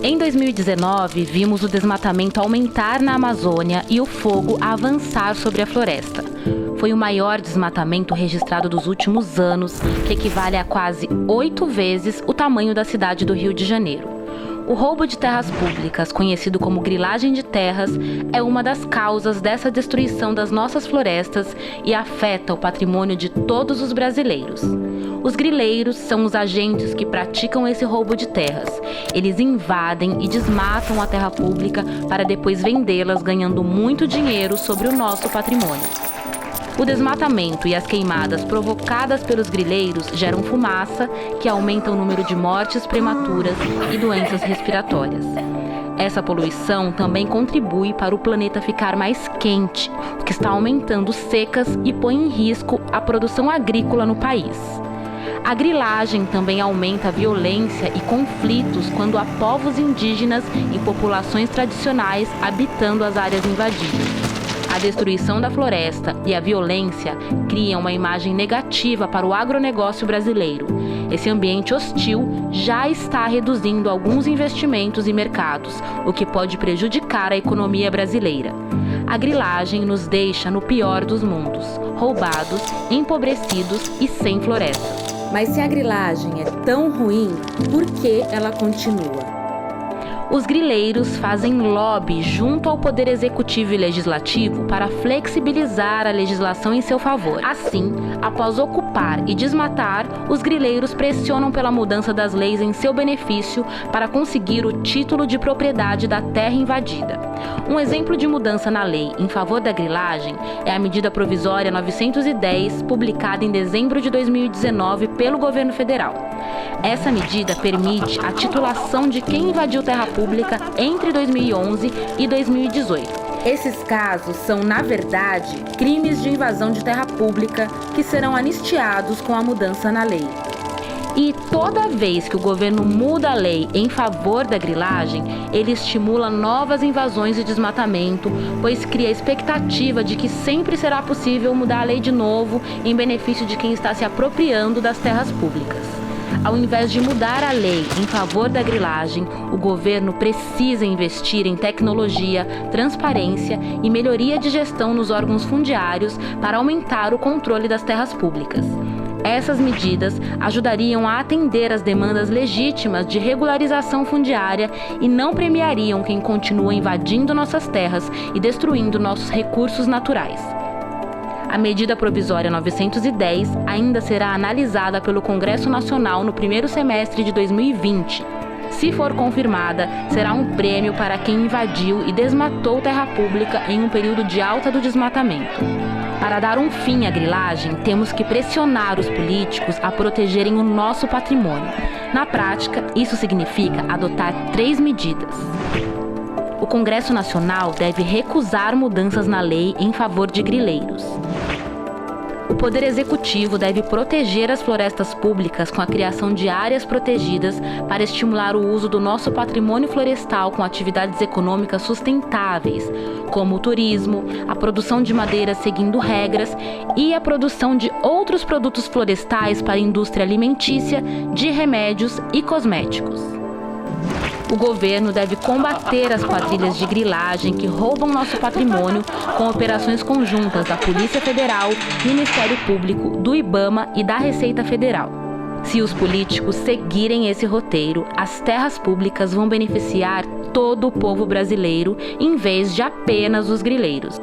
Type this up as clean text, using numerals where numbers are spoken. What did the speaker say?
Em 2019, vimos o desmatamento aumentar na Amazônia e o fogo avançar sobre a floresta. Foi o maior desmatamento registrado dos últimos anos, que equivale a quase 8 vezes o tamanho da cidade do Rio de Janeiro. O roubo de terras públicas, conhecido como grilagem de terras, é uma das causas dessa destruição das nossas florestas e afeta o patrimônio de todos os brasileiros. Os grileiros são os agentes que praticam esse roubo de terras. Eles invadem e desmatam a terra pública para depois vendê-las, ganhando muito dinheiro sobre o nosso patrimônio. O desmatamento e as queimadas provocadas pelos grileiros geram fumaça, que aumenta o número de mortes prematuras e doenças respiratórias. Essa poluição também contribui para o planeta ficar mais quente, o que está aumentando secas e põe em risco a produção agrícola no país. A grilagem também aumenta a violência e conflitos quando há povos indígenas e populações tradicionais habitando as áreas invadidas. A destruição da floresta e a violência criam uma imagem negativa para o agronegócio brasileiro. Esse ambiente hostil já está reduzindo alguns investimentos e mercados, o que pode prejudicar a economia brasileira. A grilagem nos deixa no pior dos mundos, roubados, empobrecidos e sem florestas. Mas se a grilagem é tão ruim, por que ela continua? Os grileiros fazem lobby junto ao Poder Executivo e Legislativo para flexibilizar a legislação em seu favor. Assim, após ocupar e desmatar, os grileiros pressionam pela mudança das leis em seu benefício para conseguir o título de propriedade da terra invadida. Um exemplo de mudança na lei em favor da grilagem é a medida provisória 910, publicada em dezembro de 2019 pelo governo federal. Essa medida permite a titulação de quem invadiu terra pública entre 2011 e 2018. Esses casos são, na verdade, crimes de invasão de terra pública que serão anistiados com a mudança na lei. E toda vez que o governo muda a lei em favor da grilagem, ele estimula novas invasões e desmatamento, pois cria a expectativa de que sempre será possível mudar a lei de novo em benefício de quem está se apropriando das terras públicas. Ao invés de mudar a lei em favor da grilagem, o governo precisa investir em tecnologia, transparência e melhoria de gestão nos órgãos fundiários para aumentar o controle das terras públicas. Essas medidas ajudariam a atender às demandas legítimas de regularização fundiária e não premiariam quem continua invadindo nossas terras e destruindo nossos recursos naturais. A medida provisória 910 ainda será analisada pelo Congresso Nacional no primeiro semestre de 2020. Se for confirmada, será um prêmio para quem invadiu e desmatou terra pública em um período de alta do desmatamento. Para dar um fim à grilagem, temos que pressionar os políticos a protegerem o nosso patrimônio. Na prática, isso significa adotar 3 medidas. O Congresso Nacional deve recusar mudanças na lei em favor de grileiros. O Poder Executivo deve proteger as florestas públicas com a criação de áreas protegidas para estimular o uso do nosso patrimônio florestal com atividades econômicas sustentáveis, como o turismo, a produção de madeira seguindo regras e a produção de outros produtos florestais para a indústria alimentícia, de remédios e cosméticos. O governo deve combater as quadrilhas de grilagem que roubam nosso patrimônio com operações conjuntas da Polícia Federal, Ministério Público, do IBAMA e da Receita Federal. Se os políticos seguirem esse roteiro, as terras públicas vão beneficiar todo o povo brasileiro em vez de apenas os grileiros.